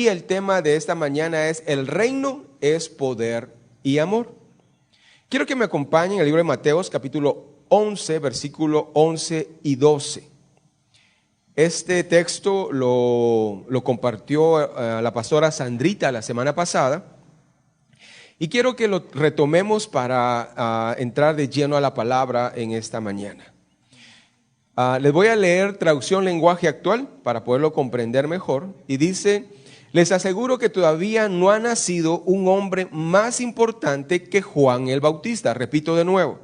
y el tema de esta mañana es: el reino es poder y amor. Quiero que me acompañen al libro de Mateos, capítulo 11, versículo 11 y 12. Este texto lo compartió la pastora Sandrita la semana pasada, y quiero que lo retomemos para entrar de lleno a la palabra en esta mañana. Les voy a leer traducción lenguaje actual para poderlo comprender mejor, y dice: les aseguro que todavía no ha nacido un hombre más importante que Juan el Bautista. Repito de nuevo: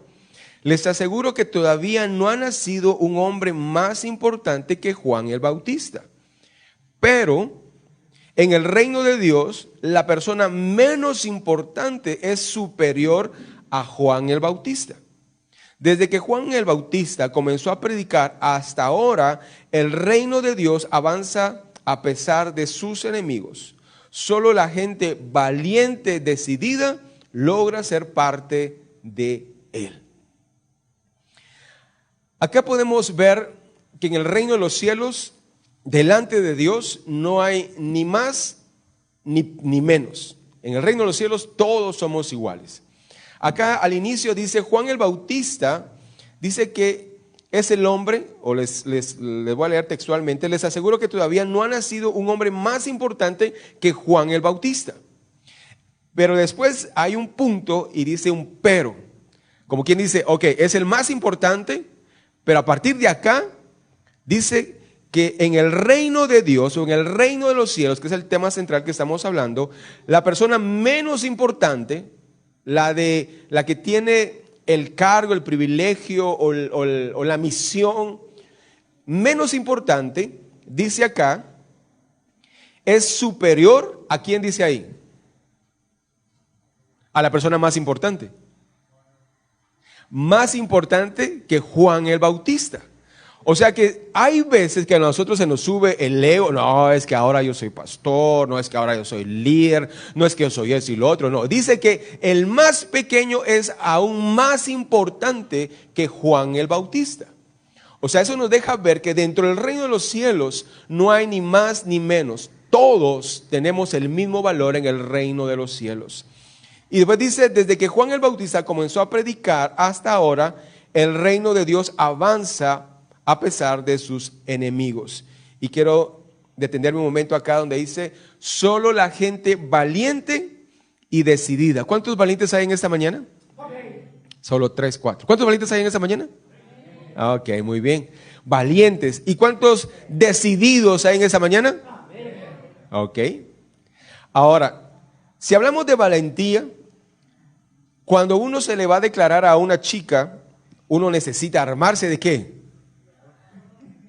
les aseguro que todavía no ha nacido un hombre más importante que Juan el Bautista. Pero en el reino de Dios, la persona menos importante es superior a Juan el Bautista. Desde que Juan el Bautista comenzó a predicar hasta ahora, el reino de Dios avanza a pesar de sus enemigos. Solo la gente valiente, decidida, logra ser parte de él. Acá podemos ver que en el reino de los cielos, delante de Dios, no hay ni más ni menos. En el reino de los cielos todos somos iguales. Acá al inicio dice: Juan el Bautista dice que es el hombre, o les voy a leer textualmente: les aseguro que todavía no ha nacido un hombre más importante que Juan el Bautista. Pero después hay un punto y dice un pero. Como quien dice: ok, es el más importante, pero a partir de acá dice que en el reino de Dios, o en el reino de los cielos, que es el tema central que estamos hablando, la persona menos importante, la que tiene el cargo, el privilegio o la misión menos importante, dice acá, es superior ¿a quién dice ahí? A la persona más importante. Más importante que Juan el Bautista. O sea que hay veces que a nosotros se nos sube el ego. No, es que ahora yo soy pastor, no es que ahora yo soy líder, no es que yo soy eso y lo otro. No, dice que el más pequeño es aún más importante que Juan el Bautista. O sea, eso nos deja ver que dentro del reino de los cielos no hay ni más ni menos. Todos tenemos el mismo valor en el reino de los cielos. Y después dice: desde que Juan el Bautista comenzó a predicar hasta ahora, el reino de Dios avanza a pesar de sus enemigos. Y quiero detenerme un momento acá donde dice: solo la gente valiente y decidida. ¿Cuántos valientes hay en esta mañana? Solo 3, 4. ¿Cuántos valientes hay en esta mañana? Ok, muy bien. Valientes. ¿Y cuántos decididos hay en esta mañana? Ok. Ahora, si hablamos de valentía, cuando uno se le va a declarar a una chica, uno necesita armarse ¿de qué?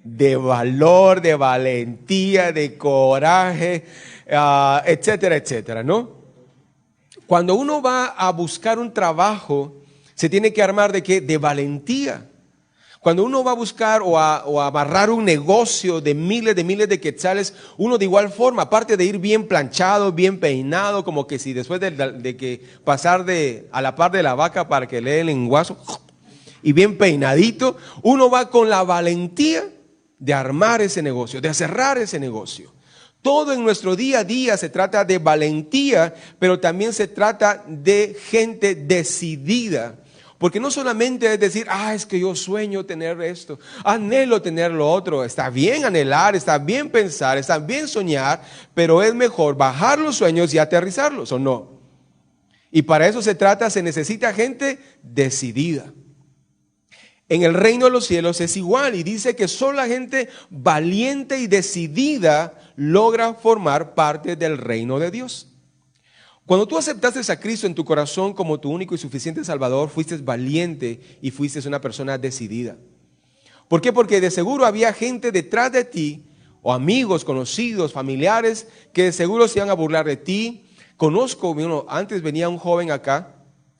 De valor, de valentía, de coraje, etcétera, etcétera, ¿no? Cuando uno va a buscar un trabajo, se tiene que armar ¿de qué? De valentía. Cuando uno va a buscar o a amarrar un negocio de miles de quetzales, uno de igual forma, aparte de ir bien planchado, bien peinado, como que si después de que pasar a la par de la vaca para que le dé el lenguazo, y bien peinadito, uno va con la valentía de armar ese negocio, de cerrar ese negocio. Todo en nuestro día a día se trata de valentía, pero también se trata de gente decidida. Porque no solamente es decir: es que yo sueño tener esto, anhelo tener lo otro. Está bien anhelar, está bien pensar, está bien soñar, pero es mejor bajar los sueños y aterrizarlos, ¿o no? Y para eso se necesita gente decidida. En el reino de los cielos es igual, y dice que solo la gente valiente y decidida logra formar parte del reino de Dios. Cuando tú aceptaste a Cristo en tu corazón como tu único y suficiente Salvador, fuiste valiente y fuiste una persona decidida. ¿Por qué? Porque de seguro había gente detrás de ti, o amigos, conocidos, familiares, que de seguro se iban a burlar de ti. Conozco, antes venía un joven acá,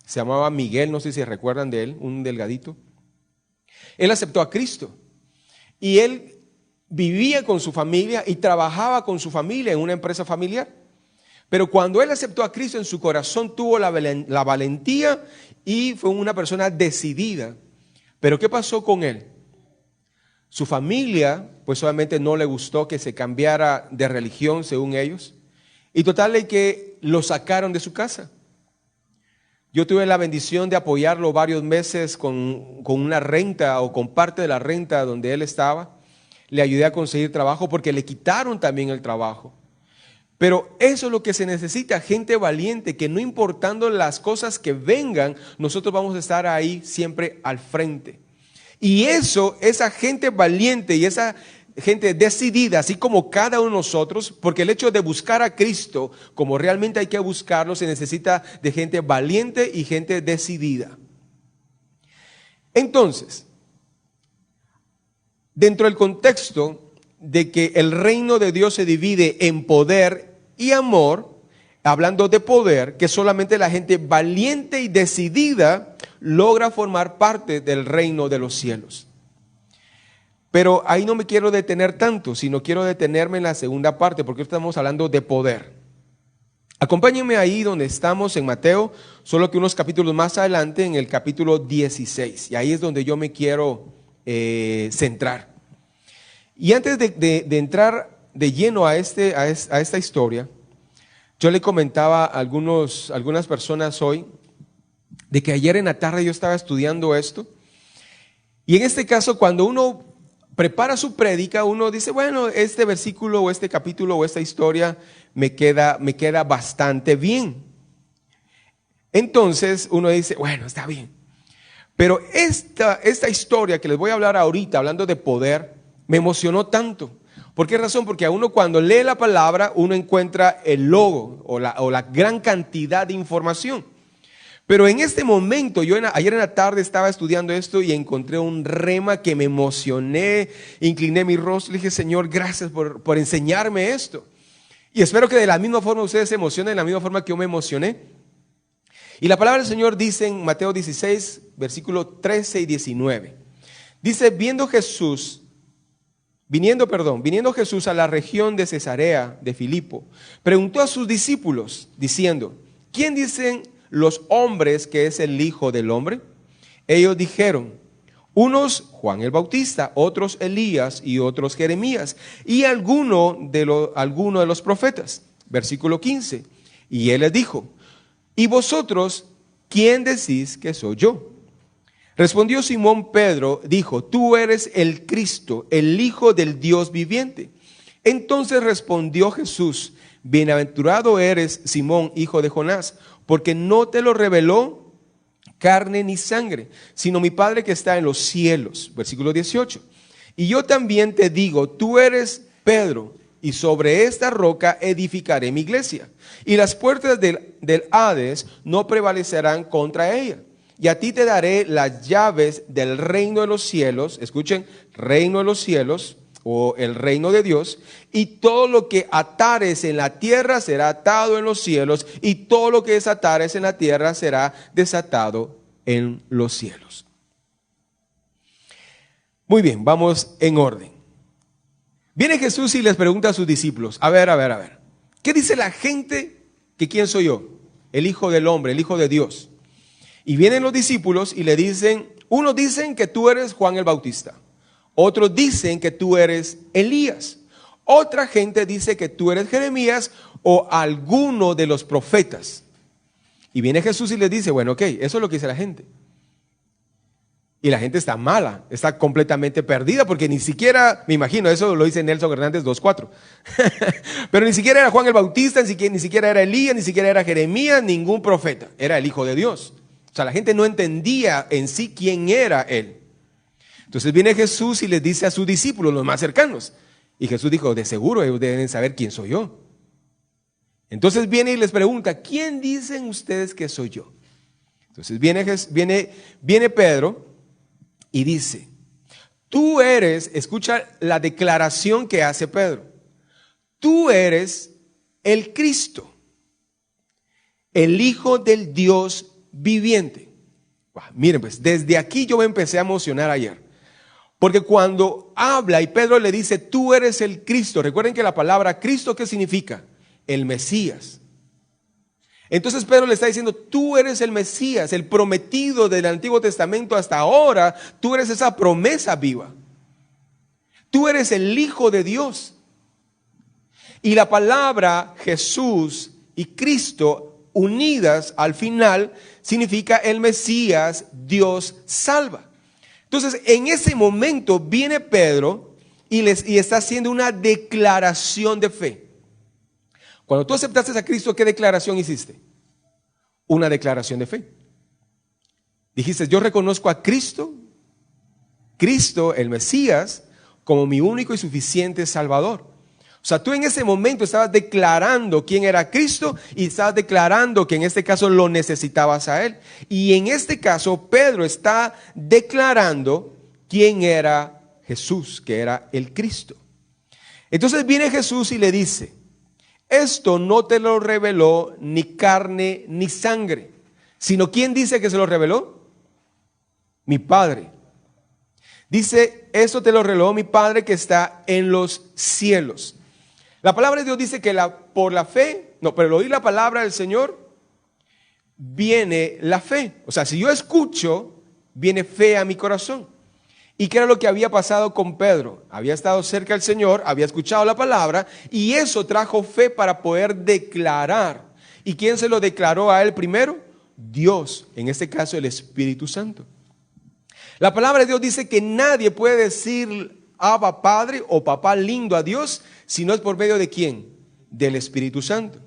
se llamaba Miguel, no sé si recuerdan de él, un delgadito. Él aceptó a Cristo y él vivía con su familia y trabajaba con su familia en una empresa familiar. Pero cuando él aceptó a Cristo en su corazón, tuvo la valentía y fue una persona decidida. Pero ¿qué pasó con él? Su familia, pues obviamente no le gustó que se cambiara de religión según ellos. Y total de que lo sacaron de su casa. Yo tuve la bendición de apoyarlo varios meses con una renta o con parte de la renta donde él estaba. Le ayudé a conseguir trabajo porque le quitaron también el trabajo. Pero eso es lo que se necesita, gente valiente, que no importando las cosas que vengan, nosotros vamos a estar ahí siempre al frente. Y eso, esa gente valiente y esa gente decidida, así como cada uno de nosotros, porque el hecho de buscar a Cristo, como realmente hay que buscarlo, se necesita de gente valiente y gente decidida. Entonces, dentro del contexto de que el reino de Dios se divide en poder y amor, hablando de poder, que solamente la gente valiente y decidida logra formar parte del reino de los cielos. Pero ahí no me quiero detener tanto, sino quiero detenerme en la segunda parte, porque estamos hablando de poder. Acompáñenme ahí donde estamos en Mateo, solo que unos capítulos más adelante, en el capítulo 16, y ahí es donde yo me quiero centrar. Y antes de entrar de lleno a esta historia, yo le comentaba a algunas personas hoy de que ayer en la tarde yo estaba estudiando esto, y en este caso cuando uno prepara su prédica, uno dice, bueno, este versículo o este capítulo o esta historia me queda bastante bien. Entonces uno dice, bueno, está bien. Pero esta historia que les voy a hablar ahorita, hablando de poder, me emocionó tanto. ¿Por qué razón? Porque a uno cuando lee la palabra, uno encuentra el logo o la gran cantidad de información. Pero en este momento, ayer en la tarde estaba estudiando esto y encontré un rema que me emocioné, incliné mi rostro y dije, Señor, gracias por enseñarme esto. Y espero que de la misma forma ustedes se emocionen, de la misma forma que yo me emocioné. Y la palabra del Señor dice en Mateo 16, versículos 13 y 19. Dice, viniendo Jesús a la región de Cesarea de Filipo, preguntó a sus discípulos, diciendo, ¿quién dicen los hombres que es el Hijo del Hombre? Ellos dijeron, unos Juan el Bautista, otros Elías y otros Jeremías y alguno de los profetas. Versículo 15. Y él les dijo, ¿y vosotros quién decís que soy yo? Respondió Simón Pedro, dijo, tú eres el Cristo, el Hijo del Dios viviente. Entonces respondió Jesús, bienaventurado eres, Simón, hijo de Jonás, porque no te lo reveló carne ni sangre, sino mi Padre que está en los cielos. Versículo 18. Y yo también te digo, tú eres Pedro, y sobre esta roca edificaré mi iglesia, y las puertas del Hades no prevalecerán contra ella. Y a ti te daré las llaves del reino de los cielos. Escuchen, reino de los cielos o el reino de Dios, y todo lo que atares en la tierra será atado en los cielos, y todo lo que desatares en la tierra será desatado en los cielos. Muy bien, vamos en orden. Viene Jesús y les pregunta a sus discípulos, a ver, ¿qué dice la gente que quién soy yo? El Hijo del Hombre, el Hijo de Dios. Y vienen los discípulos y le dicen, unos dicen que tú eres Juan el Bautista, otros dicen que tú eres Elías, otra gente dice que tú eres Jeremías o alguno de los profetas. Y viene Jesús y les dice, bueno, ok, eso es lo que dice la gente. Y la gente está mala, está completamente perdida, porque ni siquiera, me imagino, eso lo dice Nelson Hernández 2.4, pero ni siquiera era Juan el Bautista, ni siquiera era Elías, ni siquiera era Jeremías, ningún profeta, era el Hijo de Dios. O sea, la gente no entendía en sí quién era él. Entonces viene Jesús y les dice a sus discípulos, los más cercanos, y Jesús dijo, de seguro ellos deben saber quién soy yo. Entonces viene y les pregunta, ¿quién dicen ustedes que soy yo? Entonces viene Pedro y dice, tú eres, escucha la declaración que hace Pedro, tú eres el Cristo, el Hijo del Dios viviente. Miren, pues desde aquí yo me empecé a emocionar ayer, porque cuando habla y Pedro le dice, tú eres el Cristo, recuerden que la palabra Cristo, ¿qué significa? El Mesías. Entonces Pedro le está diciendo, tú eres el Mesías, el prometido del Antiguo Testamento hasta ahora, tú eres esa promesa viva. Tú eres el Hijo de Dios. Y la palabra Jesús y Cristo unidas al final significa el Mesías, Dios salva. Entonces, en ese momento viene Pedro y está haciendo una declaración de fe. Cuando tú aceptaste a Cristo, ¿qué declaración hiciste? Una declaración de fe. Dijiste, yo reconozco a Cristo, el Mesías, como mi único y suficiente Salvador. O sea, tú en ese momento estabas declarando quién era Cristo y estabas declarando que en este caso lo necesitabas a Él. Y en este caso, Pedro está declarando quién era Jesús, que era el Cristo. Entonces viene Jesús y le dice, esto no te lo reveló ni carne ni sangre, sino ¿quién dice que se lo reveló? Mi Padre. Dice, esto te lo reveló mi Padre que está en los cielos. La palabra de Dios dice que por la fe, pero al oír la palabra del Señor, viene la fe. O sea, si yo escucho, viene fe a mi corazón. ¿Y qué era lo que había pasado con Pedro? Había estado cerca del Señor, había escuchado la palabra y eso trajo fe para poder declarar. ¿Y quién se lo declaró a él primero? Dios, en este caso el Espíritu Santo. La palabra de Dios dice que nadie puede decir Abba Padre o Papá lindo a Dios si no es por medio de ¿quién? Del Espíritu Santo.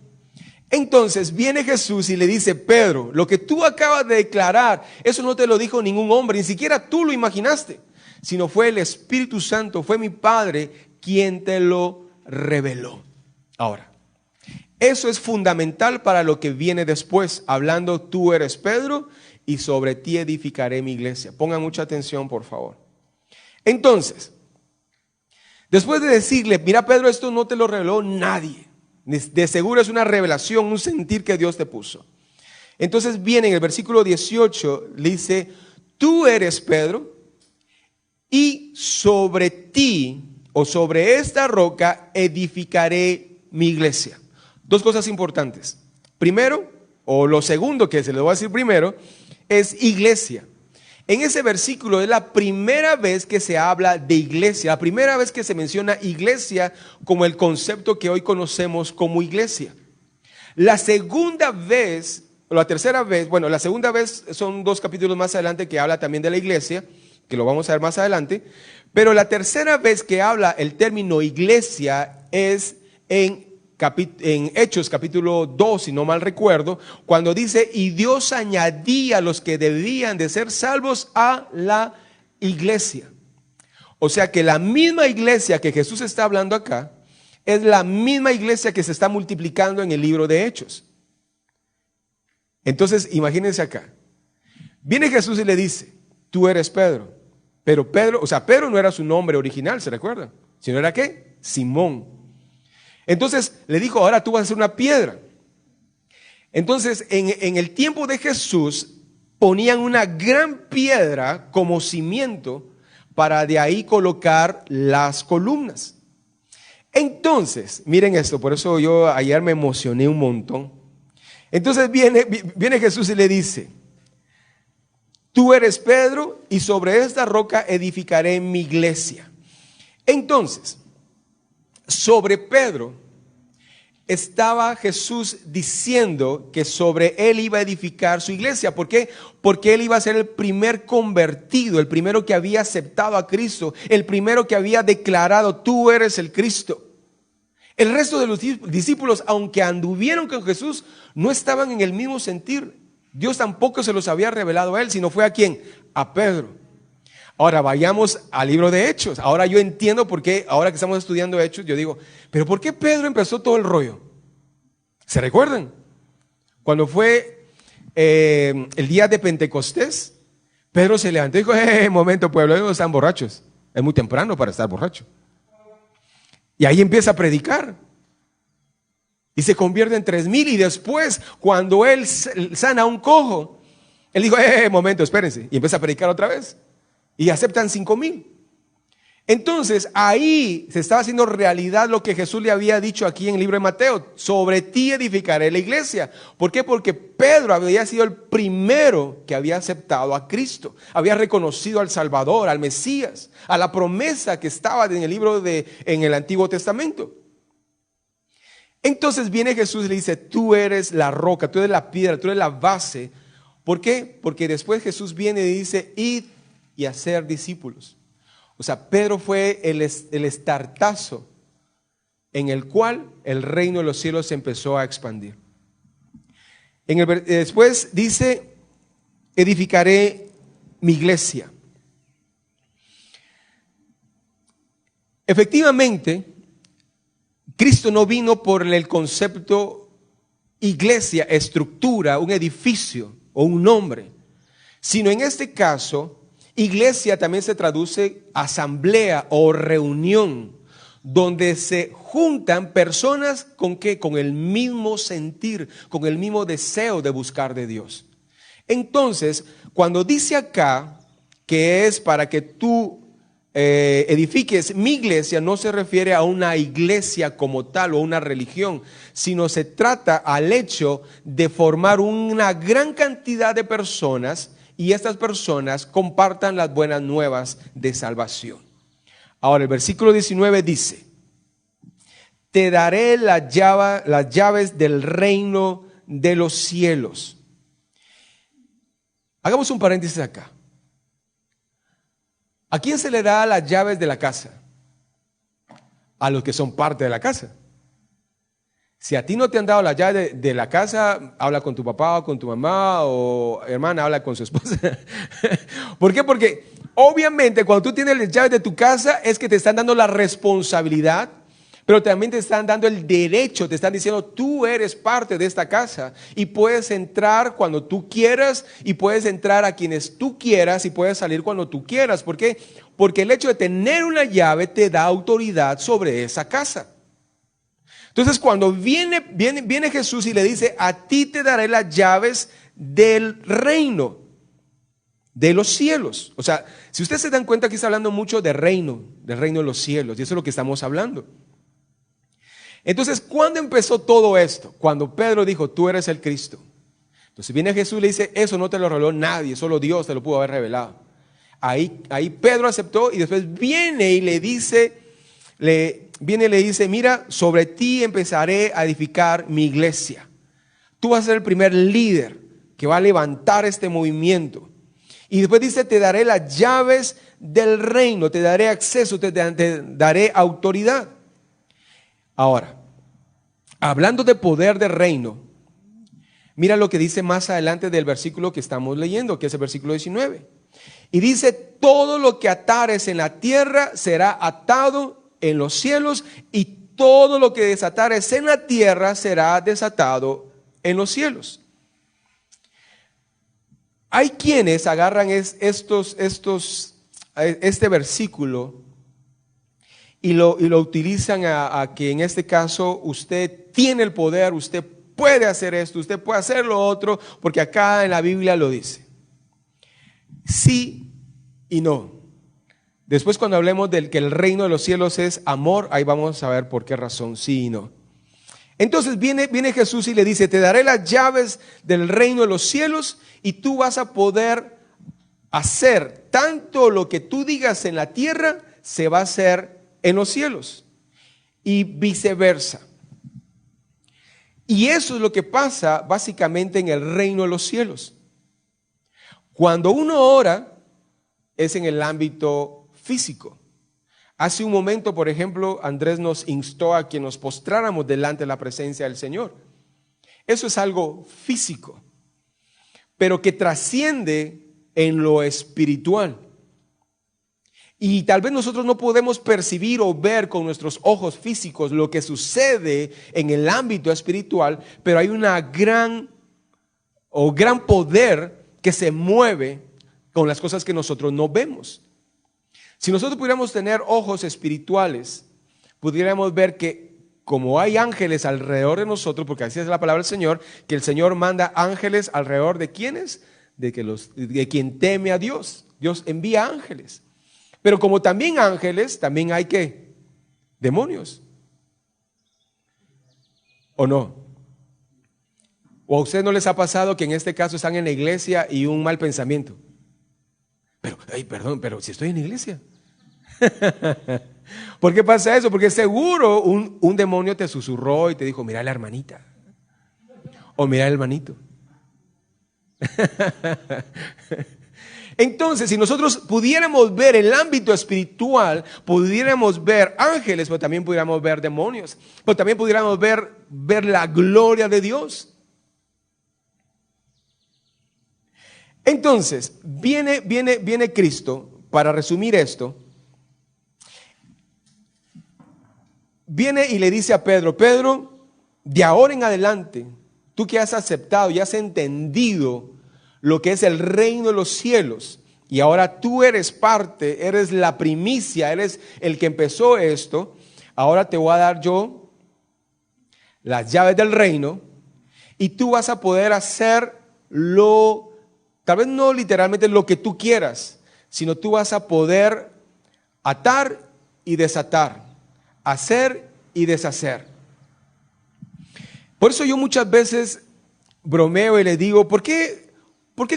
Entonces viene Jesús y le dice, Pedro, lo que tú acabas de declarar, eso no te lo dijo ningún hombre, ni siquiera tú lo imaginaste, sino fue el Espíritu Santo, fue mi Padre quien te lo reveló. Ahora, eso es fundamental para lo que viene después, hablando tú eres Pedro y sobre ti edificaré mi iglesia. Pongan mucha atención, por favor. Entonces, después de decirle, mira Pedro, esto no te lo reveló nadie. De seguro es una revelación, un sentir que Dios te puso. Entonces viene en el versículo 18, le dice, tú eres Pedro y sobre ti o sobre esta roca edificaré mi iglesia. Dos cosas importantes. Primero, o lo segundo que se le voy a decir primero, es iglesia. En ese versículo es la primera vez que se habla de iglesia, la primera vez que se menciona iglesia como el concepto que hoy conocemos como iglesia. La segunda vez, o la tercera vez, bueno, la segunda vez son 2 capítulos más adelante que habla también de la iglesia, que lo vamos a ver más adelante, pero la tercera vez que habla el término iglesia es en Hechos capítulo 2, si no mal recuerdo, cuando dice, y Dios añadía a los que debían de ser salvos a la iglesia. O sea que la misma iglesia que Jesús está hablando acá, es la misma iglesia que se está multiplicando en el libro de Hechos. Entonces, imagínense acá. Viene Jesús y le dice, tú eres Pedro. Pero Pedro, o sea, Pedro no era su nombre original, ¿se recuerdan? Sino era ¿qué? Simón. Entonces le dijo, ahora tú vas a ser una piedra. Entonces en el tiempo de Jesús ponían una gran piedra como cimiento para de ahí colocar las columnas. Entonces, miren esto, por eso yo ayer me emocioné un montón. Entonces viene Jesús y le dice, tú eres Pedro y sobre esta roca edificaré mi iglesia. Entonces, sobre Pedro estaba Jesús diciendo que sobre él iba a edificar su iglesia. ¿Por qué? Porque él iba a ser el primer convertido, el primero que había aceptado a Cristo, el primero que había declarado, tú eres el Cristo. El resto de los discípulos, aunque anduvieron con Jesús, no estaban en el mismo sentir. Dios tampoco se los había revelado a él, sino fue a ¿quién? A Pedro. Ahora vayamos al libro de Hechos. Ahora yo entiendo por qué, ahora que estamos estudiando Hechos, yo digo, pero ¿por qué Pedro empezó todo el rollo? ¿Se recuerdan? Cuando fue el día de Pentecostés, Pedro se levantó y dijo, momento pueblo, ellos están borrachos. Es muy temprano para estar borracho. Y ahí empieza a predicar. Y se convierte en 3,000 y después, cuando él sana a un cojo, él dijo, momento, espérense. Y empieza a predicar otra vez. Y aceptan 5,000. Entonces ahí se estaba haciendo realidad lo que Jesús le había dicho aquí en el libro de Mateo. Sobre ti edificaré la iglesia. ¿Por qué? Porque Pedro había sido el primero que había aceptado a Cristo. Había reconocido al Salvador, al Mesías, a la promesa que estaba en el libro en el Antiguo Testamento. Entonces viene Jesús y le dice, tú eres la roca, tú eres la piedra, tú eres la base. ¿Por qué? Porque después Jesús viene y dice, id y hacer discípulos. O sea, Pedro fue el estartazo en el cual el reino de los cielos se empezó a expandir. Después dice, edificaré mi iglesia. Efectivamente, Cristo no vino por el concepto iglesia, estructura, un edificio o un nombre, sino en este caso, iglesia también se traduce asamblea o reunión, donde se juntan personas con ¿qué? Con el mismo sentir, con el mismo deseo de buscar de Dios. Entonces, cuando dice acá que es para que tú edifiques mi iglesia, no se refiere a una iglesia como tal o una religión, sino se trata al hecho de formar una gran cantidad de personas y estas personas compartan las buenas nuevas de salvación. Ahora el versículo 19 dice, te daré las llaves del reino de los cielos. Hagamos un paréntesis acá. ¿A quién se le da las llaves de la casa? A los que son parte de la casa. Si a ti no te han dado las llaves de la casa, habla con tu papá o con tu mamá o hermana, habla con su esposa. ¿Por qué? Porque obviamente cuando tú tienes las llaves de tu casa es que te están dando la responsabilidad, pero también te están dando el derecho, te están diciendo tú eres parte de esta casa y puedes entrar cuando tú quieras y puedes entrar a quienes tú quieras y puedes salir cuando tú quieras. ¿Por qué? Porque el hecho de tener una llave te da autoridad sobre esa casa. Entonces cuando viene Jesús y le dice, a ti te daré las llaves del reino de los cielos. O sea, si ustedes se dan cuenta, aquí está hablando mucho de reino, del reino de los cielos, y eso es lo que estamos hablando. Entonces, ¿cuándo empezó todo esto? Cuando Pedro dijo, tú eres el Cristo. Entonces viene Jesús y le dice, eso no te lo reveló nadie, solo Dios te lo pudo haber revelado. Ahí Pedro aceptó y después viene y le dice, mira, sobre ti empezaré a edificar mi iglesia. Tú vas a ser el primer líder que va a levantar este movimiento. Y después dice, te daré las llaves del reino, te daré acceso, te daré autoridad. Ahora, hablando de poder de reino, mira lo que dice más adelante del versículo que estamos leyendo, que es el versículo 19. Y dice, todo lo que atares en la tierra será atado en los cielos, y todo lo que desatares en la tierra será desatado en los cielos. Hay quienes agarran este versículo y lo utilizan a que en este caso usted tiene el poder, usted puede hacer esto, usted puede hacer lo otro, porque acá en la Biblia lo dice. Sí y no. Después cuando hablemos del que el reino de los cielos es amor, ahí vamos a ver por qué razón sí y no. Entonces viene Jesús y le dice, te daré las llaves del reino de los cielos y tú vas a poder hacer tanto lo que tú digas en la tierra, se va a hacer en los cielos y viceversa. Y eso es lo que pasa básicamente en el reino de los cielos. Cuando uno ora es en el ámbito físico. Hace un momento, por ejemplo, Andrés nos instó a que nos postráramos delante de la presencia del Señor. Eso es algo físico, pero que trasciende en lo espiritual. Y tal vez nosotros no podemos percibir o ver con nuestros ojos físicos lo que sucede en el ámbito espiritual, pero hay una gran poder que se mueve con las cosas que nosotros no vemos. Si nosotros pudiéramos tener ojos espirituales, pudiéramos ver que como hay ángeles alrededor de nosotros, porque así es la palabra del Señor, que el Señor manda ángeles alrededor de ¿quiénes? De quien teme a Dios. Dios envía ángeles. Pero como también ángeles, también hay ¿qué? Demonios. ¿O no? ¿O a ustedes no les ha pasado que en este caso están en la iglesia y un mal pensamiento? Pero si estoy en la iglesia. ¿Por qué pasa eso? Porque seguro un demonio te susurró y te dijo, mira la hermanita. O mira el hermanito. Entonces, si nosotros pudiéramos ver el ámbito espiritual, pudiéramos ver ángeles, pero también pudiéramos ver demonios, pero también pudiéramos ver la gloria de Dios. Entonces, viene Cristo, para resumir esto, viene y le dice a Pedro, Pedro, de ahora en adelante, tú que has aceptado y has entendido lo que es el reino de los cielos, y ahora tú eres parte, eres la primicia, eres el que empezó esto, ahora te voy a dar yo las llaves del reino, y tú vas a poder hacer tal vez no literalmente lo que tú quieras, sino tú vas a poder atar y desatar, hacer y deshacer. Por eso yo muchas veces bromeo y le digo, ¿por qué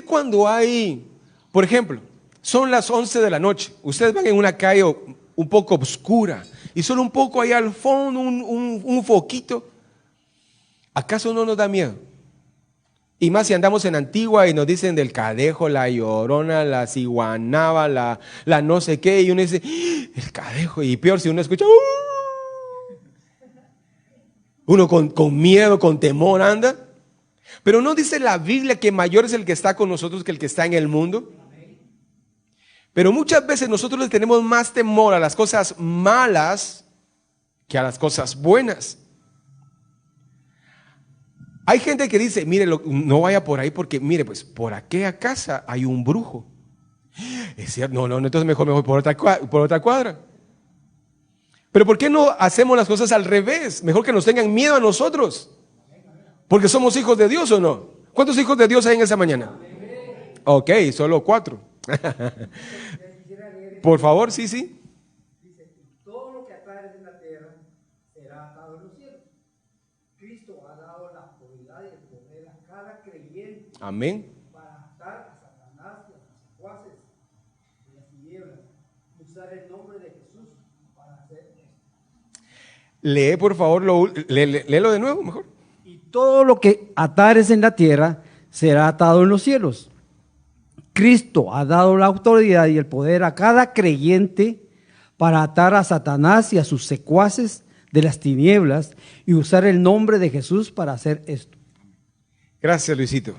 cuando hay, por ejemplo, son las 11 de la noche, ustedes van en una calle un poco oscura y solo un poco ahí al fondo un foquito, ¿acaso no nos da miedo? Y más si andamos en Antigua y nos dicen del Cadejo, la Llorona, la Ciguanaba, la no sé qué, y uno dice, el Cadejo, y peor si uno escucha, uno con miedo, con temor anda. Pero ¿no dice la Biblia que mayor es el que está con nosotros que el que está en el mundo? Pero muchas veces nosotros le tenemos más temor a las cosas malas que a las cosas buenas. Hay gente que dice, mire, no vaya por ahí porque, mire, pues por aquella casa hay un brujo. Es cierto, no, entonces mejor me voy por otra cuadra. Pero ¿por qué no hacemos las cosas al revés? Mejor que nos tengan miedo a nosotros. Porque somos hijos de Dios, ¿o no? ¿Cuántos hijos de Dios hay en esa mañana? Ok, solo 4. Por favor, sí. Dice, todo lo que atares en la tierra será atado en los cielos. Cristo ha dado la autoridad y el poder a cada creyente. Amén. Para atar a Satanás y a sus secuaces de las tinieblas y usar el nombre de Jesús para hacer esto. Lee, por favor, léelo de nuevo, mejor. Y todo lo que atares en la tierra será atado en los cielos. Cristo ha dado la autoridad y el poder a cada creyente para atar a Satanás y a sus secuaces de las tinieblas y usar el nombre de Jesús para hacer esto. Gracias, Luisito.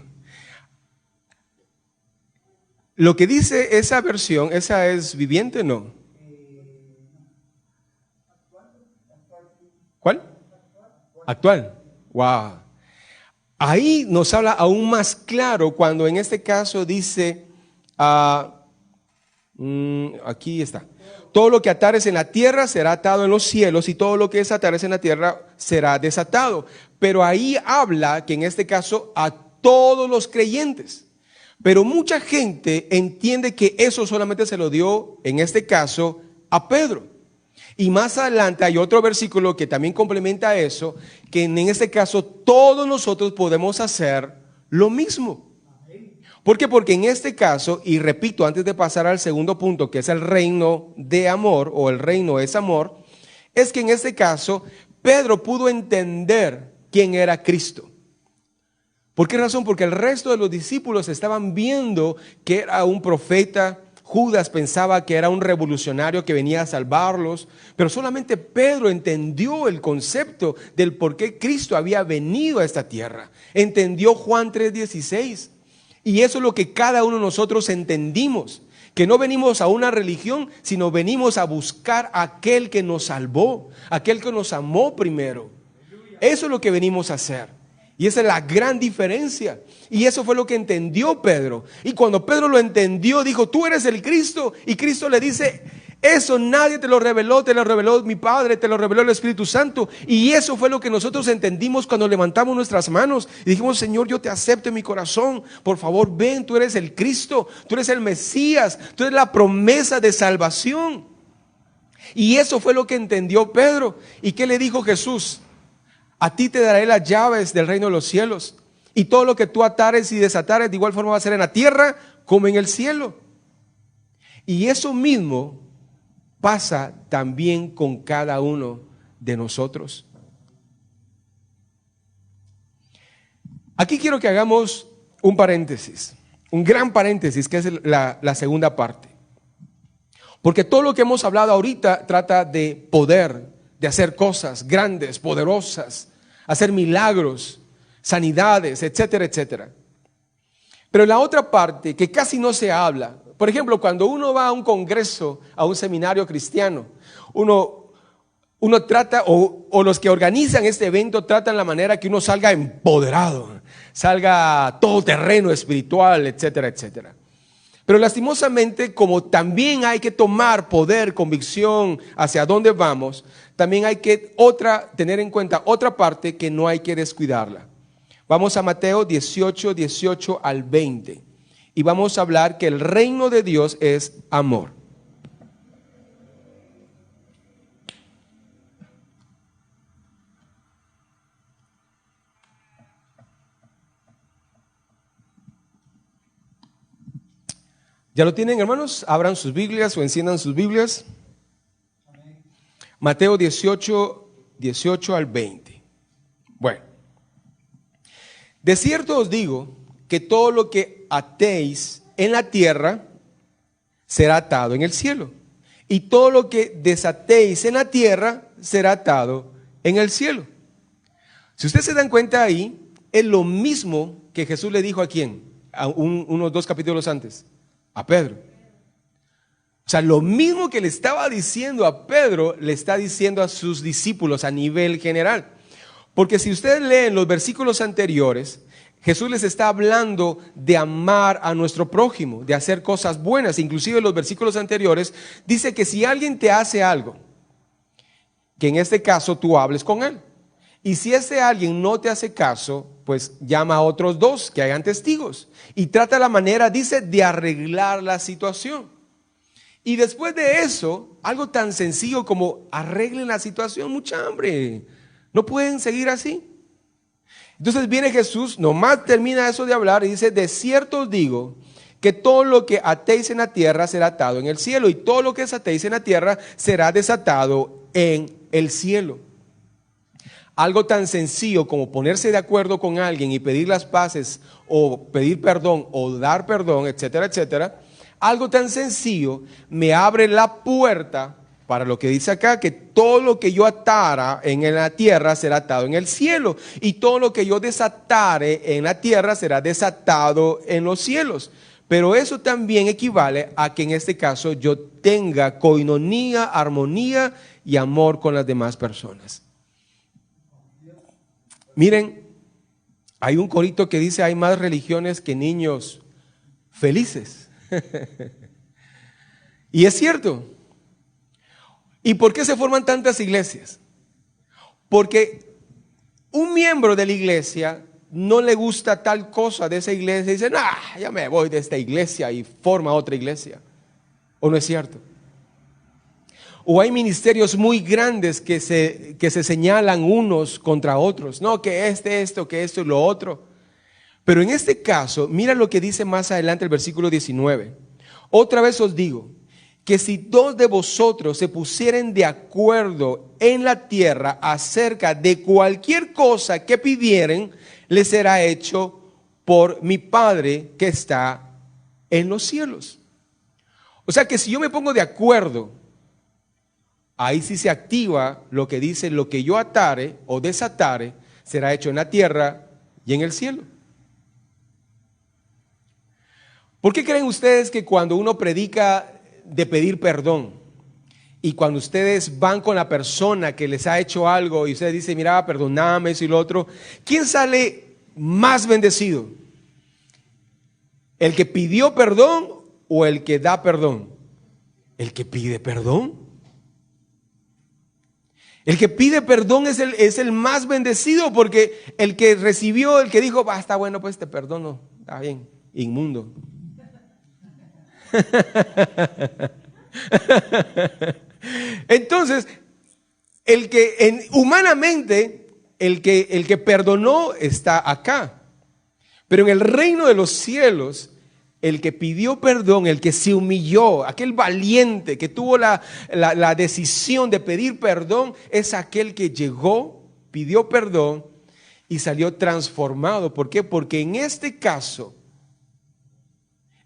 Lo que dice esa versión, ¿esa es viviente o no? ¿Cuál? Actual. Wow. Ahí nos habla aún más claro cuando en este caso dice, aquí está, todo lo que atares en la tierra será atado en los cielos y todo lo que desatares en la tierra será desatado. Pero ahí habla que en este caso a todos los creyentes. Pero mucha gente entiende que eso solamente se lo dio en este caso a Pedro. Y más adelante hay otro versículo que también complementa eso, que en este caso todos nosotros podemos hacer lo mismo. ¿Por qué? Porque en este caso, y repito antes de pasar al segundo punto, que es el reino de amor o el reino es amor, es que en este caso Pedro pudo entender quién era Cristo. ¿Por qué razón? Porque el resto de los discípulos estaban viendo que era un profeta. Judas pensaba que era un revolucionario que venía a salvarlos, pero solamente Pedro entendió el concepto del por qué Cristo había venido a esta tierra. Entendió Juan 3:16. Y eso es lo que cada uno de nosotros entendimos, que no venimos a una religión, sino venimos a buscar a aquel que nos salvó, aquel que nos amó primero. Eso es lo que venimos a hacer. Y esa es la gran diferencia. Y eso fue lo que entendió Pedro. Y cuando Pedro lo entendió, dijo, tú eres el Cristo. Y Cristo le dice, eso nadie te lo reveló mi Padre, te lo reveló el Espíritu Santo. Y eso fue lo que nosotros entendimos cuando levantamos nuestras manos y dijimos, Señor, yo te acepto en mi corazón. Por favor, ven, tú eres el Cristo, tú eres el Mesías, tú eres la promesa de salvación. Y eso fue lo que entendió Pedro. ¿Y qué le dijo Jesús? A ti te daré las llaves del reino de los cielos. Y todo lo que tú atares y desatares de igual forma va a ser en la tierra como en el cielo. Y eso mismo pasa también con cada uno de nosotros. Aquí quiero que hagamos un paréntesis, un gran paréntesis, que es la segunda parte. Porque todo lo que hemos hablado ahorita trata de poder, de hacer cosas grandes, poderosas, hacer milagros, sanidades, etcétera, etcétera. Pero la otra parte que casi no se habla, por ejemplo, cuando uno va a un congreso, a un seminario cristiano, uno trata, o los que organizan este evento tratan la manera que uno salga empoderado, salga todoterreno espiritual, etcétera, etcétera. Pero lastimosamente, como también hay que tomar poder, convicción hacia dónde vamos, también hay que tener en cuenta otra parte que no hay que descuidarla. Vamos a Mateo 18, 18 al 20 y vamos a hablar que el reino de Dios es amor. ¿Ya lo tienen, hermanos? Abran sus Biblias o enciendan sus Biblias. Mateo 18, 18 al 20. Bueno. De cierto os digo que todo lo que atéis en la tierra será atado en el cielo. Y todo lo que desatéis en la tierra será atado en el cielo. Si ustedes se dan cuenta ahí, es lo mismo que Jesús le dijo a quién, unos 2 capítulos antes. A Pedro. O sea, lo mismo que le estaba diciendo a Pedro, le está diciendo a sus discípulos a nivel general. Porque si ustedes leen los versículos anteriores, Jesús les está hablando de amar a nuestro prójimo, de hacer cosas buenas. Inclusive en los versículos anteriores dice que si alguien te hace algo, que en este caso tú hables con él. Y si ese alguien no te hace caso, pues llama a otros 2 que hagan testigos. Y trata la manera, dice, de arreglar la situación. Y después de eso, algo tan sencillo como arreglen la situación, mucha hambre. No pueden seguir así. Entonces viene Jesús, nomás termina eso de hablar y dice, de cierto os digo que todo lo que atéis en la tierra será atado en el cielo y todo lo que desatéis en la tierra será desatado en el cielo. Algo tan sencillo como ponerse de acuerdo con alguien y pedir las paces o pedir perdón o dar perdón, etcétera, etcétera. Algo tan sencillo me abre la puerta para lo que dice acá, que todo lo que yo atara en la tierra será atado en el cielo y todo lo que yo desatare en la tierra será desatado en los cielos. Pero eso también equivale a que en este caso yo tenga coinonía, armonía y amor con las demás personas. Miren, hay un corito que dice, hay más religiones que niños felices. Y es cierto. ¿Y por qué se forman tantas iglesias? Porque un miembro de la iglesia no le gusta tal cosa de esa iglesia y dice, ya me voy de esta iglesia y forma otra iglesia. ¿O no es cierto? O hay ministerios muy grandes que se señalan unos contra otros. No, que esto, que esto y lo otro. Pero en este caso, mira lo que dice más adelante el versículo 19. Otra vez os digo, que si 2 de vosotros se pusieren de acuerdo en la tierra acerca de cualquier cosa que pidieren, les será hecho por mi Padre que está en los cielos. O sea que si yo me pongo de acuerdo, ahí sí se activa lo que dice, lo que yo atare o desatare será hecho en la tierra y en el cielo. ¿Por qué creen ustedes que cuando uno predica de pedir perdón y cuando ustedes van con la persona que les ha hecho algo y ustedes dicen, mira, perdóname eso y lo otro, ¿quién sale más bendecido? ¿El que pidió perdón o el que da perdón? El que pide perdón. El que pide perdón es el más bendecido, porque el que recibió, el que dijo, está bueno, pues te perdono, está bien, inmundo. Entonces, humanamente, el que perdonó está acá. Pero en el reino de los cielos, el que pidió perdón, el que se humilló, aquel valiente que tuvo la decisión de pedir perdón, es aquel que llegó, pidió perdón y salió transformado. ¿Por qué? Porque en este caso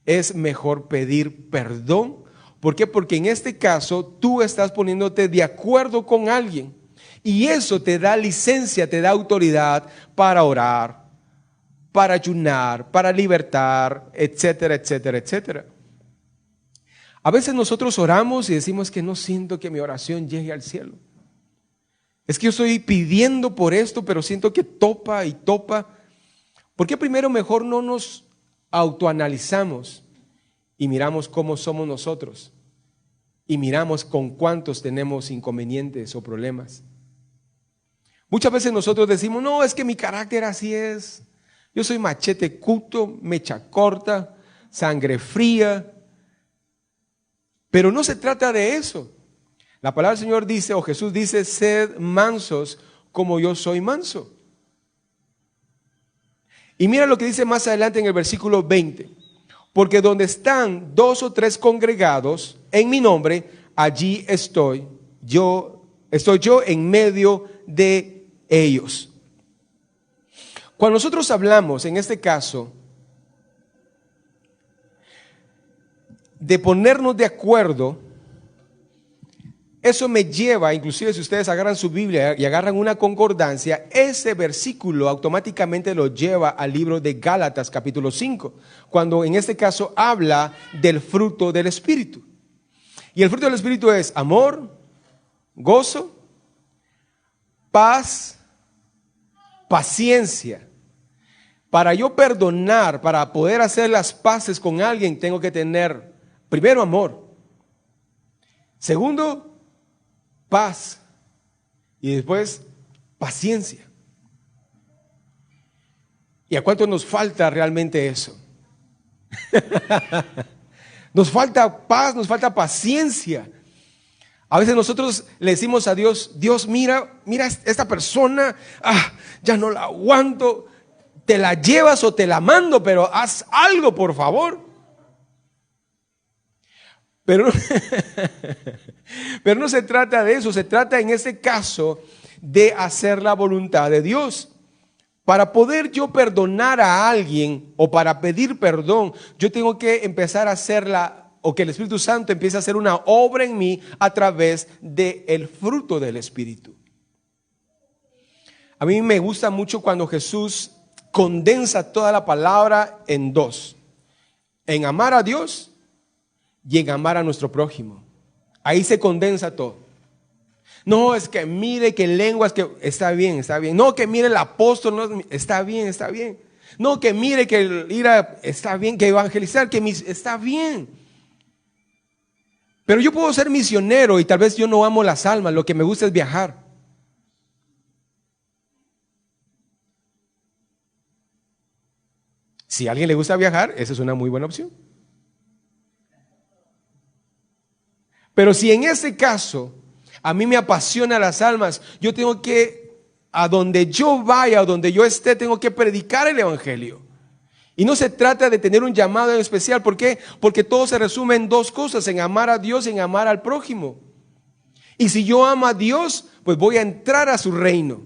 es mejor pedir perdón. ¿Por qué? Porque en este caso tú estás poniéndote de acuerdo con alguien y eso te da licencia, te da autoridad para orar, para ayunar, para libertar, etcétera, etcétera, etcétera. A veces nosotros oramos y decimos que no siento que mi oración llegue al cielo. Es que yo estoy pidiendo por esto, pero siento que topa y topa. ¿Por qué primero mejor no nos autoanalizamos y miramos cómo somos nosotros? Y miramos con cuántos tenemos inconvenientes o problemas. Muchas veces nosotros decimos, no, es que mi carácter así es. Yo soy machete cuto, mecha corta, sangre fría. Pero no se trata de eso. La palabra del Señor dice, o Jesús dice, sed mansos como yo soy manso. Y mira lo que dice más adelante en el versículo 20. Porque donde están 2 o 3 congregados en mi nombre, allí estoy yo en medio de ellos. Cuando nosotros hablamos, en este caso, de ponernos de acuerdo, eso me lleva, inclusive si ustedes agarran su Biblia y agarran una concordancia, ese versículo automáticamente lo lleva al libro de Gálatas capítulo 5, cuando en este caso habla del fruto del Espíritu. Y el fruto del Espíritu es amor, gozo, paz, paciencia. Para yo perdonar, para poder hacer las paces con alguien, tengo que tener primero amor, segundo paz y después paciencia. ¿Y a cuánto nos falta realmente eso? Nos falta paz, nos falta paciencia. A veces nosotros le decimos a Dios, Dios, mira esta persona, ya no la aguanto, te la llevas o te la mando, pero haz algo, por favor. Pero no se trata de eso, se trata en este caso de hacer la voluntad de Dios. Para poder yo perdonar a alguien o para pedir perdón, yo tengo que empezar a hacerla, o que el Espíritu Santo empiece a hacer una obra en mí a través del fruto del Espíritu. A mí me gusta mucho cuando Jesús condensa toda la palabra en 2: en amar a Dios y en amar a nuestro prójimo. Ahí se condensa todo. No, es que mire que lenguas, que está bien. No, que mire el apóstol, no, está bien. No, que mire que ir a, está bien, que evangelizar, está bien. Pero yo puedo ser misionero y tal vez yo no amo las almas, lo que me gusta es viajar. Si a alguien le gusta viajar, esa es una muy buena opción. Pero si en ese caso a mí me apasiona las almas, yo tengo que, a donde yo vaya, a donde yo esté, tengo que predicar el evangelio. Y no se trata de tener un llamado en especial. ¿Por qué? Porque todo se resume en 2 cosas: en amar a Dios y en amar al prójimo. Y si yo amo a Dios, pues voy a entrar a su reino.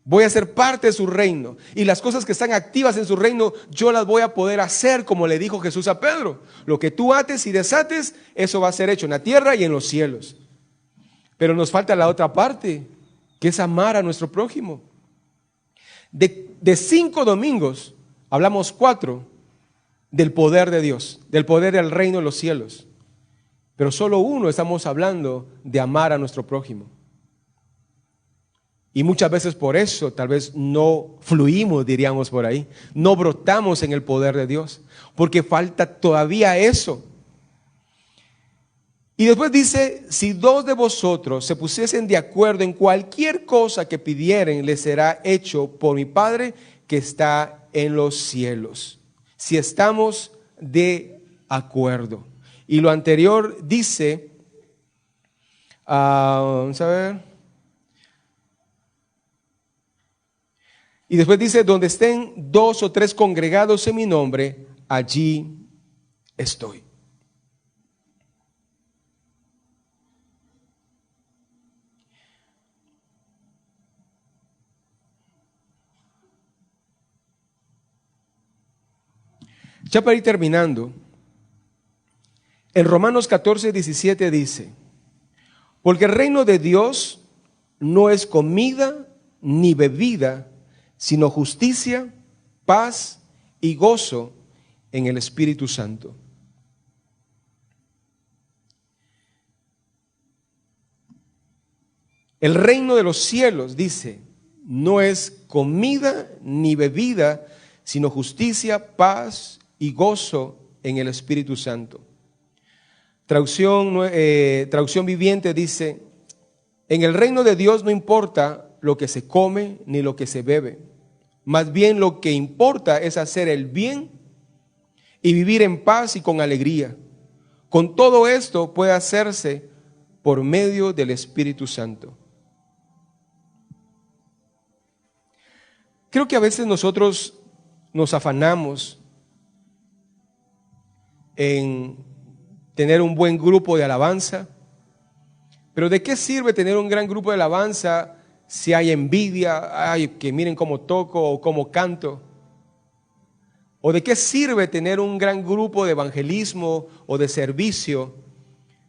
Voy a ser parte de su reino. Y las cosas que están activas en su reino, yo las voy a poder hacer, como le dijo Jesús a Pedro. Lo que tú ates y desates, eso va a ser hecho en la tierra y en los cielos. Pero nos falta la otra parte, que es amar a nuestro prójimo. De 5 domingos, hablamos 4 del poder de Dios, del poder del reino de los cielos. Pero solo 1 estamos hablando de amar a nuestro prójimo. Y muchas veces por eso tal vez no fluimos, diríamos por ahí. No brotamos en el poder de Dios, porque falta todavía eso. Y después dice, si 2 de vosotros se pusiesen de acuerdo en cualquier cosa que pidieren, les será hecho por mi Padre que está en los cielos. Si estamos de acuerdo. Y lo anterior dice, vamos a ver. Y después dice, donde estén 2 o 3 congregados en mi nombre, allí estoy. Ya para ir terminando, en Romanos 14:17 dice: porque el reino de Dios no es comida ni bebida, sino justicia, paz y gozo en el Espíritu Santo. El reino de los cielos, dice, no es comida ni bebida, sino justicia, paz y gozo en el Espíritu Santo. Traducción viviente dice: en el reino de Dios no importa lo que se come ni lo que se bebe, más bien lo que importa es hacer el bien y vivir en paz y con alegría. Con todo esto puede hacerse por medio del Espíritu Santo. Creo que a veces nosotros nos afanamos en tener un buen grupo de alabanza, pero ¿de qué sirve tener un gran grupo de alabanza si hay envidia? Ay, que miren cómo toco o cómo canto. ¿O de qué sirve tener un gran grupo de evangelismo o de servicio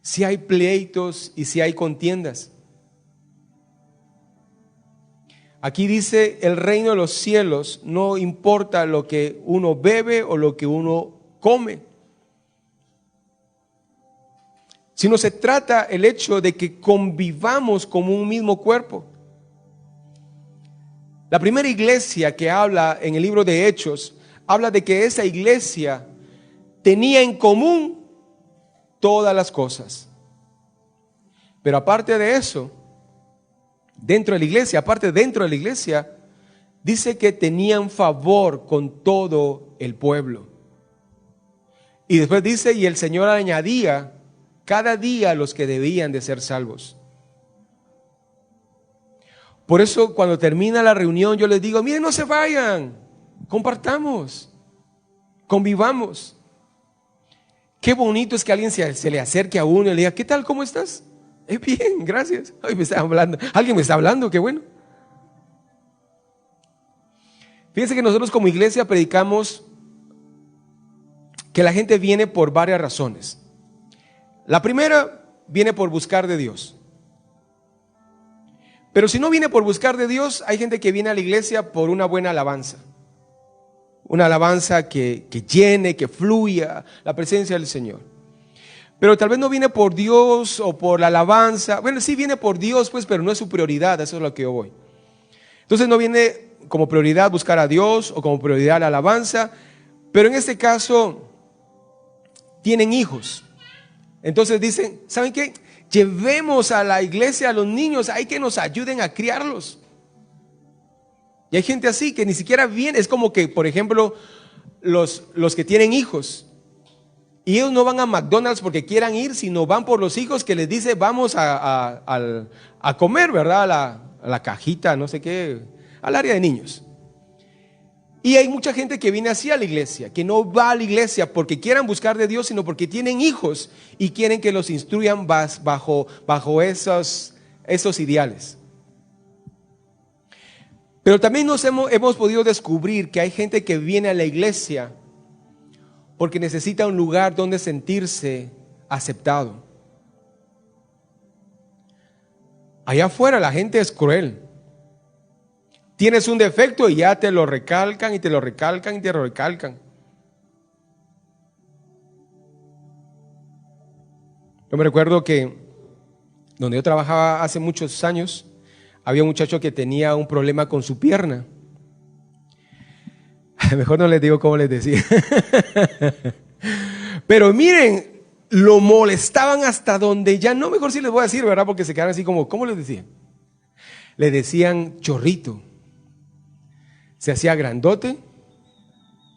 si hay pleitos y si hay contiendas? Aquí dice: el reino de los cielos no importa lo que uno bebe o lo que uno come, sino se trata el hecho de que convivamos como un mismo cuerpo. La primera iglesia que habla en el libro de Hechos, habla de que esa iglesia tenía en común todas las cosas. Pero aparte de eso, dentro de la iglesia, dice que tenían favor con todo el pueblo. Y después dice: y el Señor añadía cada día los que debían de ser salvos. Por eso cuando termina la reunión yo les digo: miren, no se vayan, compartamos, convivamos. Qué bonito es que alguien se le acerque a uno y le diga: ¿qué tal? ¿Cómo estás? Bien, gracias. Ay, alguien me está hablando, qué bueno. Fíjense que nosotros como iglesia predicamos que la gente viene por varias razones. La primera, viene por buscar de Dios. Pero si no viene por buscar de Dios, hay gente que viene a la iglesia por una buena alabanza. Una alabanza que llene, que fluya la presencia del Señor. Pero tal vez no viene por Dios o por la alabanza. Bueno, sí viene por Dios, pues, pero no es su prioridad, eso es lo que yo voy. Entonces no viene como prioridad buscar a Dios o como prioridad la alabanza, pero en este caso tienen hijos. Entonces dicen: ¿saben qué? Llevemos a la iglesia a los niños, hay que nos ayuden a criarlos. Y hay gente así que ni siquiera viene. Es como que, por ejemplo, los que tienen hijos, y ellos no van a McDonald's porque quieran ir, sino van por los hijos que les dice: vamos a comer, ¿verdad? A la cajita, no sé qué, al área de niños. Y hay mucha gente que viene así a la iglesia, que no va a la iglesia porque quieran buscar de Dios, sino porque tienen hijos y quieren que los instruyan bajo esos ideales. Pero también hemos podido descubrir que hay gente que viene a la iglesia porque necesita un lugar donde sentirse aceptado. Allá afuera la gente es cruel. Tienes un defecto y ya te lo recalcan y te lo recalcan y te lo recalcan. Yo me recuerdo que donde yo trabajaba hace muchos años, había un muchacho que tenía un problema con su pierna. Mejor no les digo cómo les decía. Pero miren, lo molestaban hasta donde ya no, mejor sí les voy a decir, ¿verdad? Porque se quedaron así como, ¿cómo les decían? Le decían chorrito. Se hacía grandote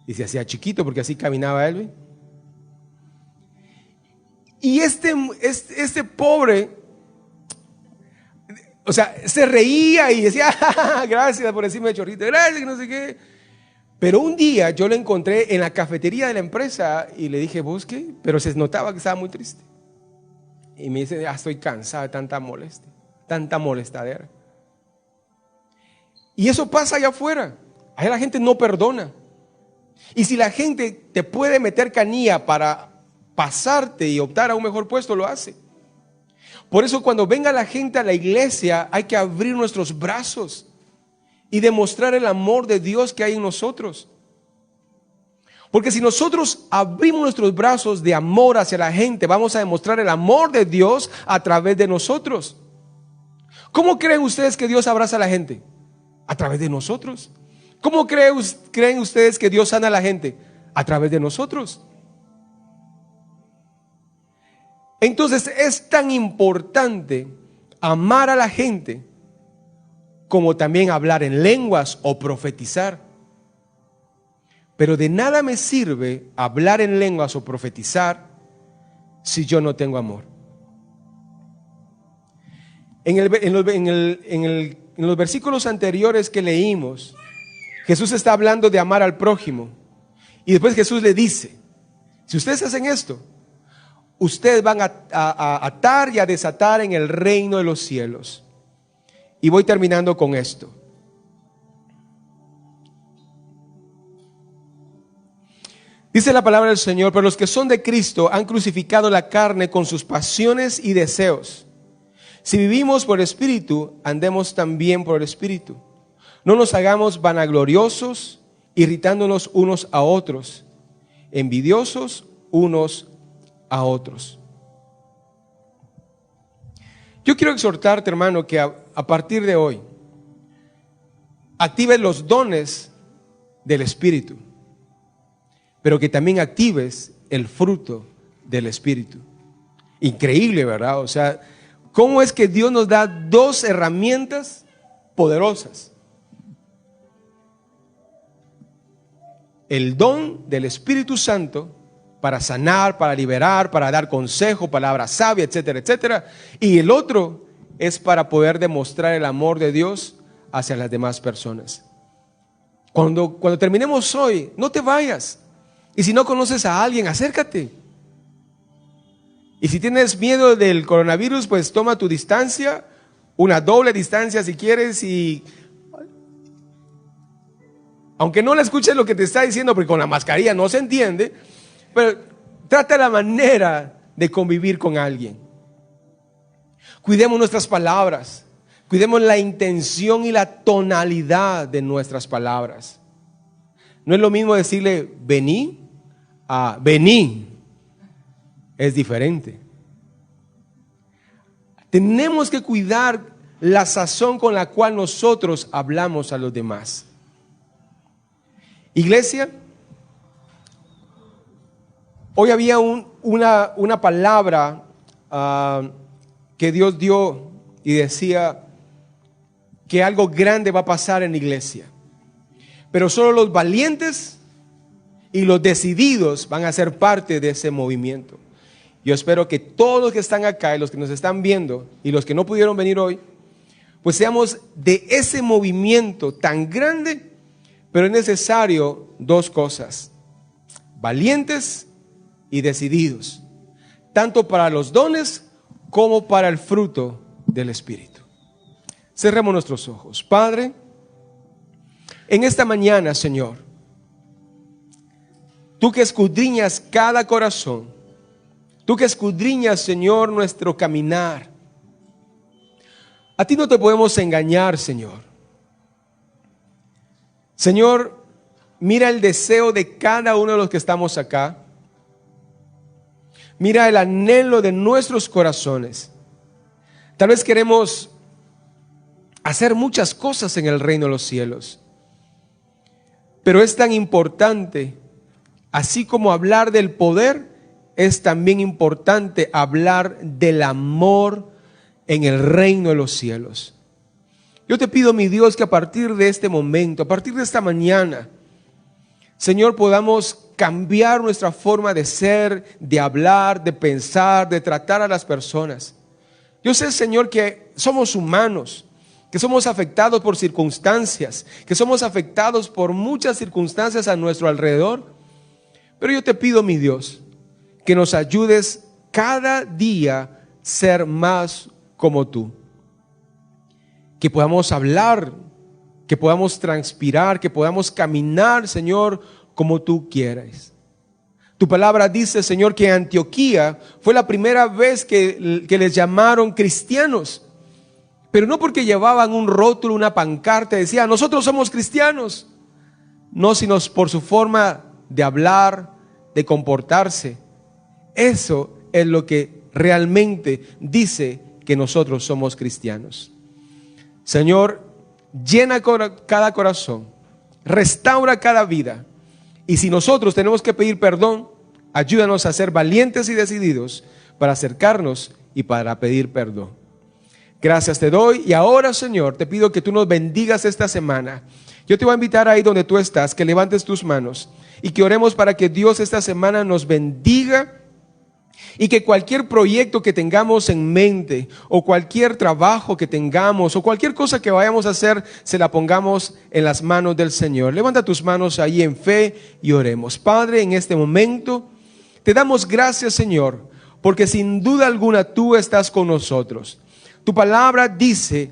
y se hacía chiquito porque así caminaba él, ¿ve? Y este pobre, o sea, se reía y decía: gracias por decirme chorrito, gracias, que no sé qué. Pero un día yo lo encontré en la cafetería de la empresa y le dije, ¿vos qué? Pero se notaba que estaba muy triste. Y me dice, estoy cansado de tanta molestia, tanta molestadera. Y eso pasa allá afuera. Allá la gente no perdona. Y si la gente te puede meter canilla para pasarte y optar a un mejor puesto, lo hace. Por eso cuando venga la gente a la iglesia hay que abrir nuestros brazos y demostrar el amor de Dios que hay en nosotros. Porque si nosotros abrimos nuestros brazos de amor hacia la gente, vamos a demostrar el amor de Dios a través de nosotros. ¿Cómo creen ustedes que Dios abraza a la gente? A través de nosotros. ¿Cómo creen ustedes que Dios sana a la gente? A través de nosotros. Entonces es tan importante amar a la gente como también hablar en lenguas o profetizar. Pero de nada me sirve hablar en lenguas o profetizar si yo no tengo amor. En los versículos anteriores que leímos, Jesús está hablando de amar al prójimo. Y después Jesús le dice, si ustedes hacen esto, ustedes van a atar y a desatar en el reino de los cielos. Y voy terminando con esto. Dice la palabra del Señor, pero los que son de Cristo han crucificado la carne con sus pasiones y deseos. Si vivimos por el Espíritu, andemos también por el Espíritu. No nos hagamos vanagloriosos, irritándonos unos a otros, envidiosos unos a otros. Yo quiero exhortarte, hermano, que a partir de hoy actives los dones del Espíritu, pero que también actives el fruto del Espíritu. Increíble, ¿verdad? O sea, ¿cómo es que Dios nos da dos herramientas poderosas? El don del Espíritu Santo para sanar, para liberar, para dar consejo, palabra sabia, etcétera, etcétera. Y el otro es para poder demostrar el amor de Dios hacia las demás personas. Cuando terminemos hoy, no te vayas. Y si no conoces a alguien, acércate. Y si tienes miedo del coronavirus, pues toma tu distancia, una doble distancia si quieres, y aunque no le escuches lo que te está diciendo, porque con la mascarilla no se entiende, pero trata la manera de convivir con alguien. Cuidemos nuestras palabras, cuidemos la intención y la tonalidad de nuestras palabras. No es lo mismo decirle vení a vení. Es diferente. Tenemos que cuidar la sazón con la cual nosotros hablamos a los demás. Iglesia, hoy había una palabra que Dios dio y decía que algo grande va a pasar en la iglesia. Pero solo los valientes y los decididos van a ser parte de ese movimiento. Yo espero que todos los que están acá y los que nos están viendo y los que no pudieron venir hoy, pues seamos de ese movimiento tan grande, pero es necesario dos cosas: valientes y decididos, tanto para los dones como para el fruto del Espíritu. Cerremos nuestros ojos. Padre, en esta mañana, Señor, tú que escudriñas cada corazón, tú que escudriñas, Señor, nuestro caminar, a ti no te podemos engañar, Señor. Señor, mira el deseo de cada uno de los que estamos acá. Mira el anhelo de nuestros corazones. Tal vez queremos hacer muchas cosas en el reino de los cielos, pero es tan importante, así como hablar del poder, es también importante hablar del amor en el reino de los cielos. Yo te pido, mi Dios, que a partir de este momento, a partir de esta mañana, Señor, podamos cambiar nuestra forma de ser, de hablar, de pensar, de tratar a las personas. Yo sé, Señor, que somos humanos que somos afectados por circunstancias, que somos afectados por muchas circunstancias a nuestro alrededor. Pero yo te pido, mi Dios, que nos ayudes cada día ser más como tú. Que podamos hablar, que podamos transpirar, que podamos caminar, Señor, como tú quieras. Tu palabra dice, Señor, que Antioquía fue la primera vez que les llamaron cristianos. Pero no porque llevaban un rótulo, una pancarta, decía, nosotros somos cristianos. No, sino por su forma de hablar, de comportarse. Eso es lo que realmente dice que nosotros somos cristianos. Señor, llena cada corazón, restaura cada vida. Y si nosotros tenemos que pedir perdón, ayúdanos a ser valientes y decididos para acercarnos y para pedir perdón. Gracias te doy y ahora, Señor, te pido que tú nos bendigas esta semana. Yo te voy a invitar ahí donde tú estás, que levantes tus manos y que oremos para que Dios esta semana nos bendiga y que cualquier proyecto que tengamos en mente o cualquier trabajo que tengamos o cualquier cosa que vayamos a hacer, se la pongamos en las manos del Señor. Levanta tus manos ahí en fe y oremos. Padre, en este momento te damos gracias, Señor, porque sin duda alguna tú estás con nosotros. Tu palabra dice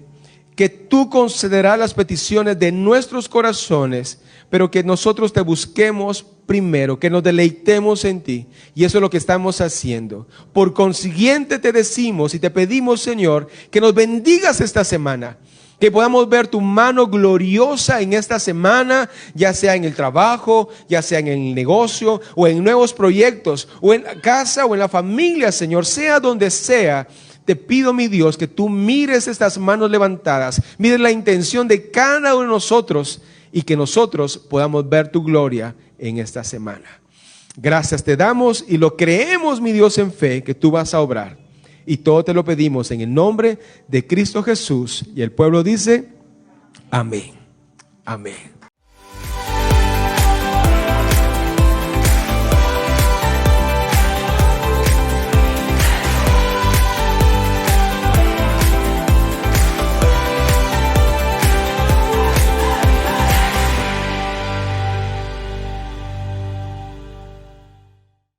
que tú concederás las peticiones de nuestros corazones, pero que nosotros te busquemos primero, que nos deleitemos en ti. Y eso es lo que estamos haciendo. Por consiguiente te decimos y te pedimos, Señor, que nos bendigas esta semana. Que podamos ver tu mano gloriosa en esta semana, ya sea en el trabajo, ya sea en el negocio, o en nuevos proyectos, o en la casa, o en la familia, Señor, sea donde sea. Te pido, mi Dios, que tú mires estas manos levantadas, mires la intención de cada uno de nosotros y que nosotros podamos ver tu gloria en esta semana. Gracias te damos y lo creemos, mi Dios, en fe, que tú vas a obrar. Y todo te lo pedimos en el nombre de Cristo Jesús. Y el pueblo dice, amén. Amén.